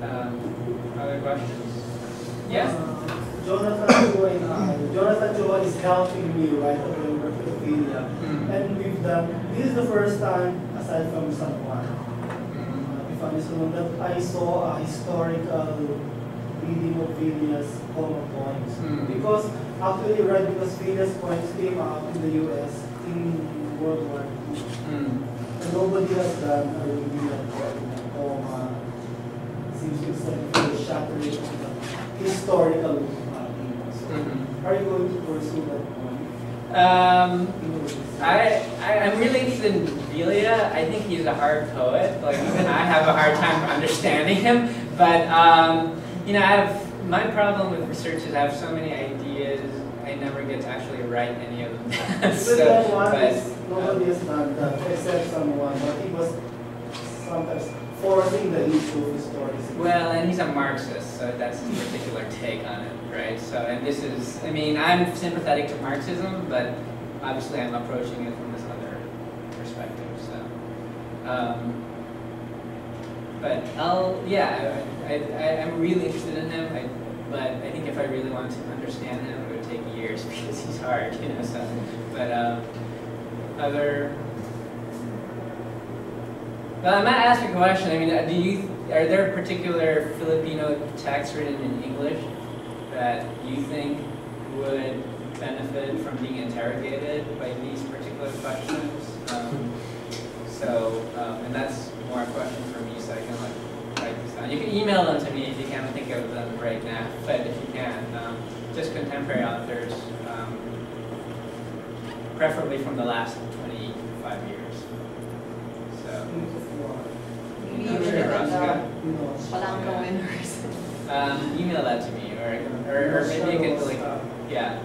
Other questions? Yes? Jonathan Chua is helping me, right, on Wikipedia. And we've done, this is the first time, aside from San Juan, that I saw a historical reading of Phileas common points. Because actually, right, because Phileas points came out in the US in World War II. And nobody has done a review of Coma. Seems to be shattering the historical themes. Are you going to pursue that point? I'm really interested in Delia. I think he's a hard poet. Like even I have a hard time understanding him. But you know, my problem with research is I have so many ideas. I never get to actually write any of them. Nobody has done that except someone. But he was sometimes forcing the issue of historicism. Well, and he's a Marxist, so that's his particular take on it, right? So, and this is, I mean, I'm sympathetic to Marxism, but obviously I'm approaching it from this other perspective. So, but I'm really interested in him. But I think if I really wanted to understand him, it would take years because he's hard, you know. So, but Well, I might ask a question. I mean, are there particular Filipino texts written in English that you think would benefit from being interrogated by these particular questions? And that's more a question for me, so I can like write these down. You can email them to me if you can't think of them right now, but if you can, just contemporary authors, preferably from the last 25 years. So. Maybe you should Palanca winners. Email that to me, or maybe you can like, yeah.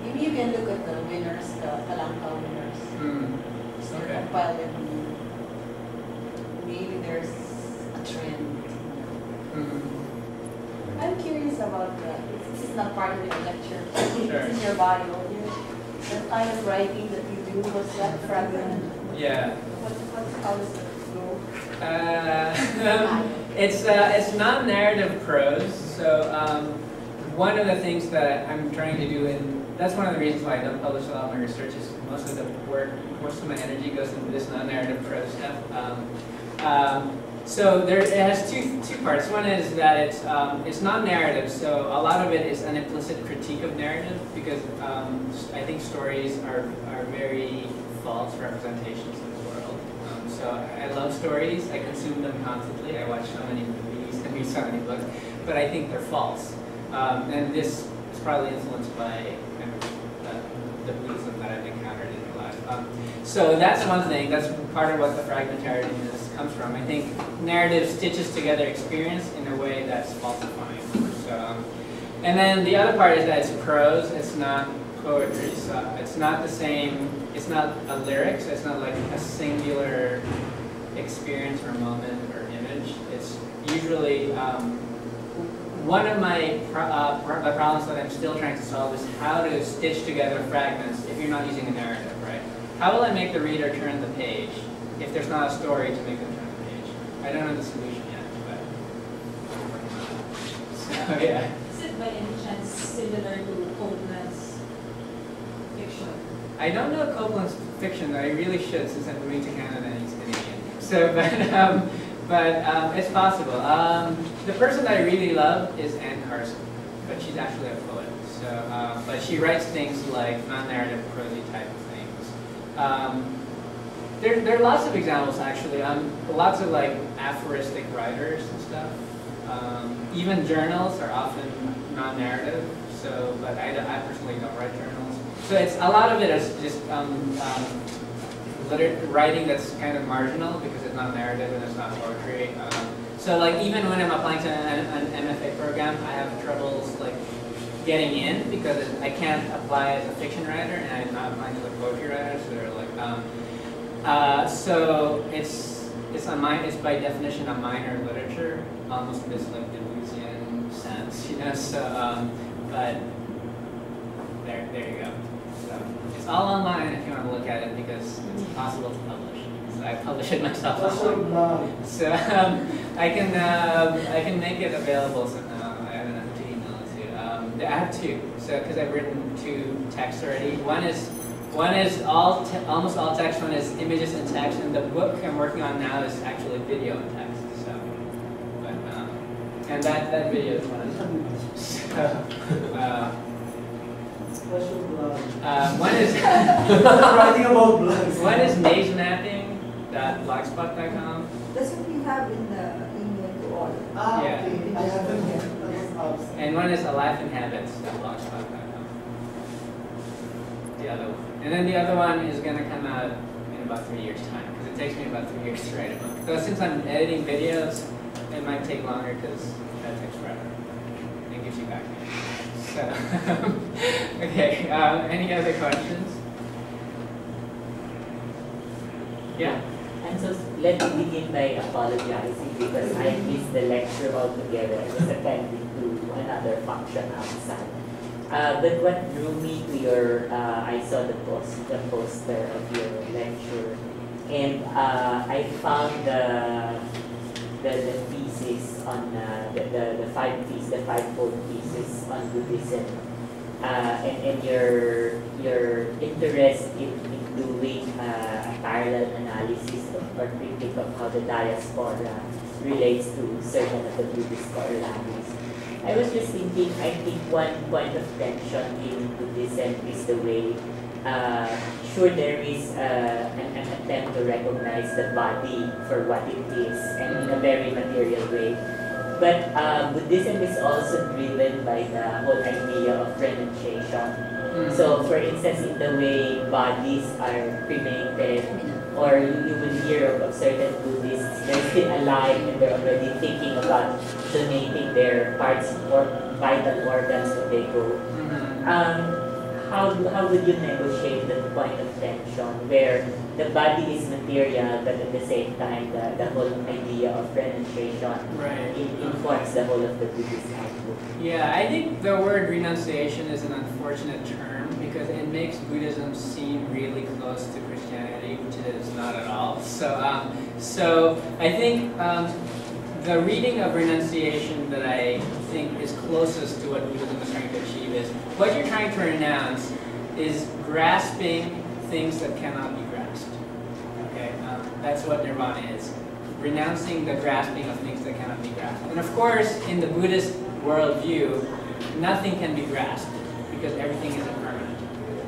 Maybe you can look at the winners, the Palanca winners. So Okay. compile them. Maybe there's a trend. I'm curious about this is not part of the lecture. Sure. This is your bio. The kind of writing that you do, was that fragment? Yeah. How does it go? It's non-narrative prose. So one of the things that I'm trying to do, and that's one of the reasons why I don't publish a lot of my research, is most of the work, most of my energy goes into this non-narrative prose stuff. So it has two parts. One is that it's non-narrative, so a lot of it is an implicit critique of narrative, because I think stories are very false representations of the world. So I love stories. I consume them constantly. I watch so many movies and read so many books, but I think they're false. And this is probably influenced by kind of the Buddhism that I've encountered in my life. So that's one thing. That's part of what the fragmentariness comes from. I think narrative stitches together experience in a way that's falsifying. So, and then the other part is that it's prose. It's not poetry. So it's not the same. It's not a lyric. So it's not like a singular experience or moment or image. It's usually one of my the problems that I'm still trying to solve is how to stitch together fragments if you're not using a narrative, right? How will I make the reader turn the page if there's not a story to make them turn the page? I don't know the solution yet, but so yeah. Is it by any chance similar to Copeland's fiction? I don't know Copeland's fiction. I really should, since I'm moving to Canada and he's Canadian. So, but it's possible. The person that I really love is Anne Carson, but she's actually a poet. So, but she writes things like non-narrative, prosy type of things. There are lots of examples actually. Lots of like aphoristic writers and stuff. Even journals are often non-narrative. So, but I personally don't write journals. So it's a lot of it is just writing that's kind of marginal because it's not narrative and it's not poetry. So like even when I'm applying to an MFA program, I have troubles like getting in because I can't apply as a fiction writer and I'm not applying as a poetry writer. So they're like, so it's by definition a minor literature, almost in this like Deleuzian sense, you know. So but there you go. So it's all online if you want to look at it because it's possible to publish. So I publish it myself. What's your blog? So I can make it available somehow. I have enough to email it to. I have two. So because I've written two texts already. One is almost all text. One is images and text. And the book I'm working on now is actually video and text. So, but and that video is one of them. So, What's your blog? one is Writing about blogs. one is mazemapping.blogspot.com. That's what we have in the email to all. Ah, Yeah. okay. I haven't yet. That was absent. And one is alifeandhabits.blogspot.com. The other one. And then the other one is going to come out in about 3 years' time, because it takes me about 3 years to write a book. So since I'm editing videos, it might take longer because that takes forever. It gives you back. So, okay, any other questions? Yeah? And so let me begin by apologizing because I missed the lecture altogether. I was attending to another function outside. But what drew me to your, I saw the poster of your lecture, and I found the thesis on the fivefold thesis on Buddhism, and your interest in doing a parallel analysis or critique of how the diaspora relates to certain of the Buddhist core values. I was just thinking, I think one point of tension in Buddhism is the way, sure there is an attempt to recognize the body for what it is and in a very material way. But Buddhism is also driven by the whole idea of renunciation. So, for instance, in the way bodies are cremated, or you will hear of certain Buddhists, they're still alive and they're already thinking about donating their parts or vital organs when they go. How would you negotiate the point of tension where the body is material, but at the same time the whole idea of renunciation informs the whole of the Buddhist outlook? Yeah, I think the word renunciation is an unfortunate term because it makes Buddhism seem really close to Christianity, which it is not at all. So I think the reading of renunciation that I think is closest to what Buddhism is trying to achieve is what you're trying to renounce is grasping things that cannot be grasped. Okay, that's what nirvana is. Renouncing the grasping of things that cannot be grasped. And of course, in the Buddhist worldview, nothing can be grasped because everything is impermanent.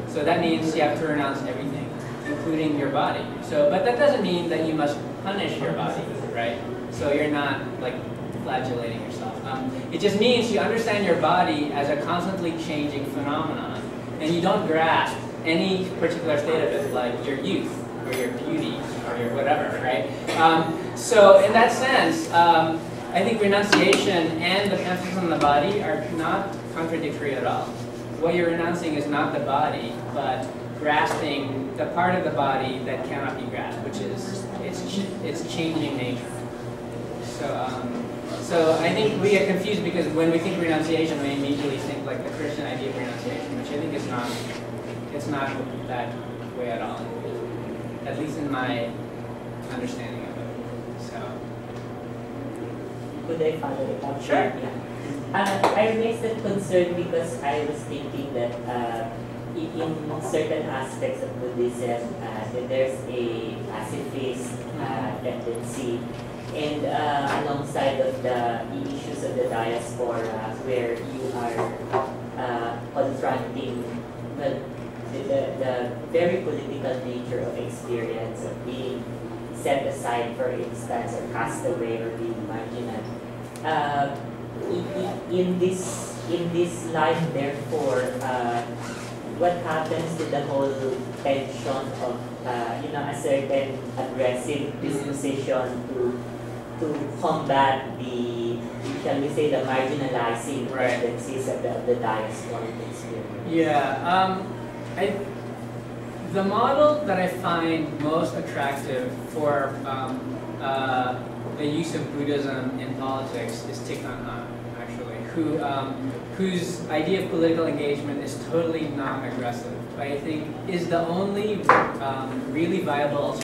So that means you have to renounce everything, including your body. So, but that doesn't mean that you must punish your body, right? So you're not like flagellating yourself. It just means you understand your body as a constantly changing phenomenon, and you don't grasp any particular state of it, like your youth or your beauty or your whatever, right? So in that sense, I think renunciation and the emphasis on the body are not contradictory at all. What you're renouncing is not the body, but grasping the part of the body that cannot be grasped, which is its changing nature. So I think we get confused because when we think renunciation, we immediately think like the Christian idea of renunciation, which I think is not. It's not that way at all. At least in my understanding of it. So. Could I follow it up? Sure. Yeah. I raised that concern because I was thinking that in certain aspects of Buddhism, there's a pacifist tendency, and alongside of the issues of the diaspora, where you are confronting the very political nature of experience of being set aside, for instance, or cast away or being marginal. In this life, therefore, what happens to the whole tension of a certain aggressive disposition to combat the, shall we say, the marginalizing tendencies of the diasporic experience? Yeah, the model that I find most attractive for the use of Buddhism in politics is Thich Nhat Hanh, actually, whose idea of political engagement is totally non-aggressive. I think is the only really viable alternative